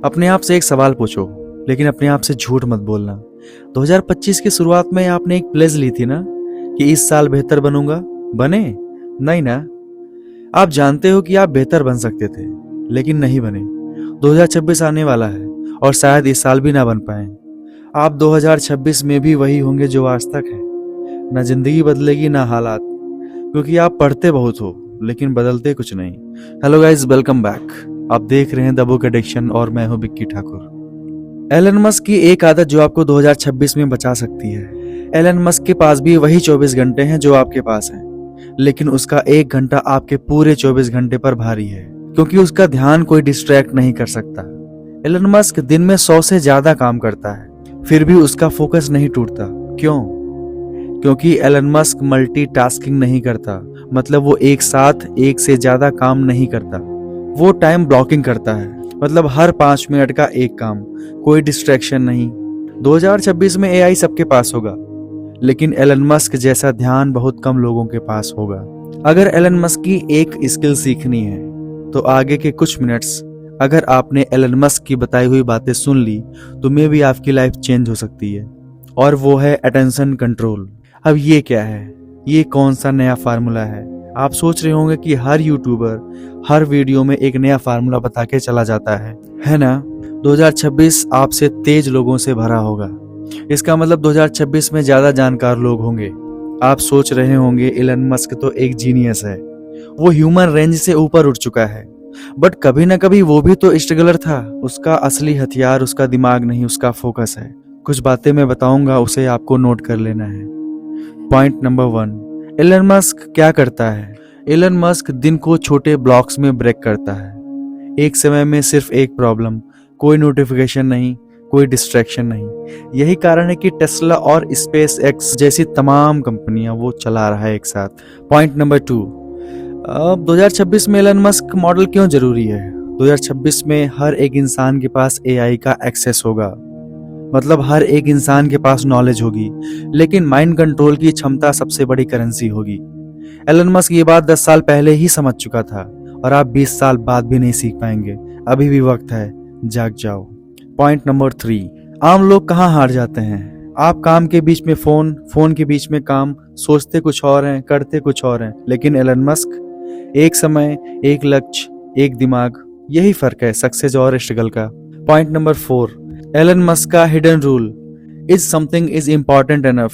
अपने आप से एक सवाल पूछो, लेकिन अपने आप से झूठ मत बोलना। 2025 की शुरुआत में आपने एक प्लेज ली थी ना कि इस साल बेहतर बनूंगा। बने? नहीं ना। आप जानते हो कि आप बेहतर बन सकते थे, लेकिन नहीं बने। 2026 आने वाला है और शायद इस साल भी ना बन पाए। आप 2026 में भी वही होंगे जो आज तक है। ना जिंदगी बदलेगी ना हालात, क्योंकि आप पढ़ते बहुत हो लेकिन बदलते कुछ नहीं। Hello guys, welcome back. आप देख रहे हैं द बुक एडिक्शन और मैं हूं विक्की ठाकुर। एलन मस्क की एक आदत जो आपको 2026 में बचा सकती है। एलन मस्क के पास भी वही 24 घंटे हैं जो आपके पास हैं, लेकिन उसका 1 घंटा आपके पूरे 24 घंटे पर भारी है, क्योंकि उसका ध्यान कोई डिस्ट्रैक्ट नहीं कर सकता। एलन मस्क दिन में 100 से ज्यादा काम करता है, फिर भी उसका फोकस नहीं टूटता। क्यों? क्योंकि एलन मस्क मल्टीटास्किंग नहीं करता। मतलब वो एक साथ एक से ज्यादा काम नहीं करता। वो टाइम ब्लॉकिंग करता है, मतलब हर 5 मिनट का एक काम, कोई डिस्ट्रैक्शन नहीं। 2026 में एआई सबके पास होगा, लेकिन एलन मस्क जैसा ध्यान बहुत कम लोगों के पास होगा। अगर एलन मस्क की एक स्किल सीखनी है तो आगे के कुछ मिनट्स अगर आपने एलन मस्क की बताई हुई बातें सुन ली तो मे भी आपकी लाइफ चेंज हो सकती है, और वो है अटेंशन कंट्रोल। अब ये क्या है? ये कौन सा नया फार्मूला है? आप सोच रहे होंगे कि हर यूट्यूबर हर वीडियो में एक नया फार्मूला बता के चला जाता है ना? 2026 आपसे तेज लोगों से भरा होगा। इसका मतलब 2026 में ज्यादा जानकार लोग होंगे। आप सोच रहे होंगे एलन मस्क तो एक जीनियस है, वो ह्यूमन रेंज से ऊपर उठ चुका है। बट कभी ना कभी वो भी तो स्ट्रगलर था। उसका असली हथियार उसका दिमाग नहीं, उसका फोकस है। कुछ बातें मैं बताऊंगा, उसे आपको नोट कर लेना है। पॉइंट नंबर 1, एलन मस्क क्या करता है? एलन मस्क दिन को छोटे ब्लॉक्स में ब्रेक करता है। एक समय में सिर्फ एक प्रॉब्लम, कोई नोटिफिकेशन नहीं, कोई डिस्ट्रैक्शन नहीं। यही कारण है कि टेस्ला और स्पेस एक्स जैसी तमाम कंपनियां वो चला रहा है एक साथ। पॉइंट नंबर 2, अब 2026 में एलन मस्क मॉडल क्यों जरूरी है? 2026 में हर एक इंसान के पास एआई का एक्सेस होगा, मतलब हर एक इंसान के पास नॉलेज होगी, लेकिन माइंड कंट्रोल की क्षमता सबसे बड़ी करेंसी होगी। एलन मस्क ये बात 10 साल पहले ही समझ चुका था, और आप 20 साल बाद भी नहीं सीख पाएंगे। अभी भी वक्त है, जाग जाओ। पॉइंट नंबर 3, आम लोग कहाँ हार जाते हैं? आप काम के बीच में फोन, फोन के बीच में काम, सोचते कुछ और हैं, करते कुछ और हैं। लेकिन एलन मस्क, एक समय, एक लक्ष्य, एक दिमाग। यही फर्क है सक्सेस और स्ट्रगल का। पॉइंट नंबर 4, एलन मस्क का hidden rule, is something is important enough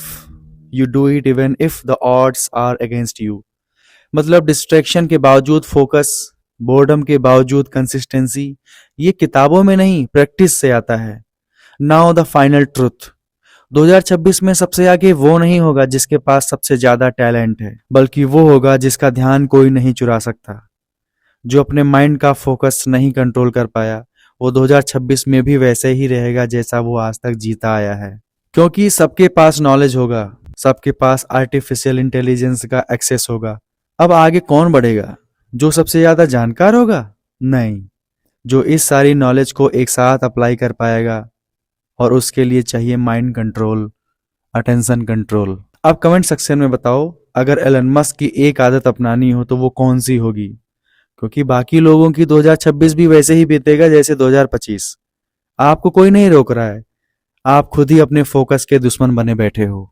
you do it even if the odds are against you. मतलब डिस्ट्रैक्शन के बावजूद फोकस, बोर्डम के बावजूद कंसिस्टेंसी। ये किताबों में नहीं, प्रैक्टिस से आता है। नाउ द फाइनल ट्रुथ, 2026 में सबसे आगे वो नहीं होगा जिसके पास सबसे ज्यादा टैलेंट है, बल्कि वो होगा जिसका ध्यान कोई नहीं चुरा सकता। जो अपने माइंड का फोकस नहीं कंट्रोल कर पाया, वो 2026 में भी वैसे ही रहेगा जैसा वो आज तक जीता आया है। क्योंकि सबके पास नॉलेज होगा, सबके पास आर्टिफिशियल इंटेलिजेंस का एक्सेस होगा। अब आगे कौन बढ़ेगा? जो सबसे ज्यादा जानकार होगा? नहीं, जो इस सारी नॉलेज को एक साथ अप्लाई कर पाएगा, और उसके लिए चाहिए माइंड कंट्रोल, अटेंशन कंट्रोल। आप कमेंट सेक्शन में बताओ, अगर एलन मस्क की एक आदत अपनानी हो तो वो कौन सी होगी? क्योंकि बाकी लोगों की 2026 भी वैसे ही बीतेगा जैसे 2025। आपको कोई नहीं रोक रहा है, आप खुद ही अपने फोकस के दुश्मन बने बैठे हो।